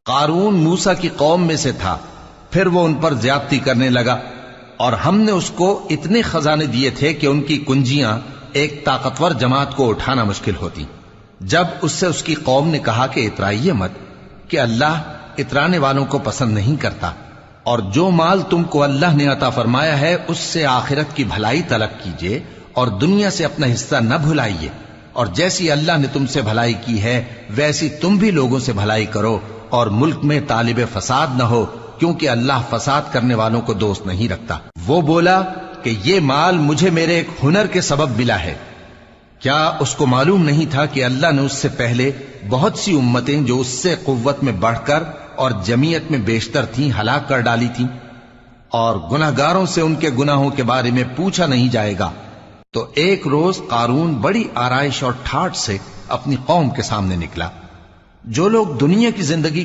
قارون موسیٰ کی قوم میں سے تھا، پھر وہ ان پر زیادتی کرنے لگا، اور ہم نے اس کو اتنے خزانے دیے تھے کہ ان کی کنجیاں ایک طاقتور جماعت کو اٹھانا مشکل ہوتی۔ جب اس سے اس کی قوم نے کہا کہ اترائیے مت، کہ اللہ اترانے والوں کو پسند نہیں کرتا، اور جو مال تم کو اللہ نے عطا فرمایا ہے اس سے آخرت کی بھلائی طلب کیجئے اور دنیا سے اپنا حصہ نہ بھلائیے، اور جیسی اللہ نے تم سے بھلائی کی ہے ویسی تم بھی لوگوں سے بھلائی کرو، اور ملک میں طالب فساد نہ ہو، کیونکہ اللہ فساد کرنے والوں کو دوست نہیں رکھتا۔ وہ بولا کہ یہ مال مجھے میرے ایک ہنر کے سبب ملا ہے۔ کیا اس کو معلوم نہیں تھا کہ اللہ نے اس سے پہلے بہت سی امتیں جو اس سے قوت میں بڑھ کر اور جمعیت میں بیشتر تھیں ہلاک کر ڈالی تھیں، اور گناہگاروں سے ان کے گناہوں کے بارے میں پوچھا نہیں جائے گا؟ تو ایک روز قارون بڑی آرائش اور ٹھاٹھ سے اپنی قوم کے سامنے نکلا۔ جو لوگ دنیا کی زندگی کے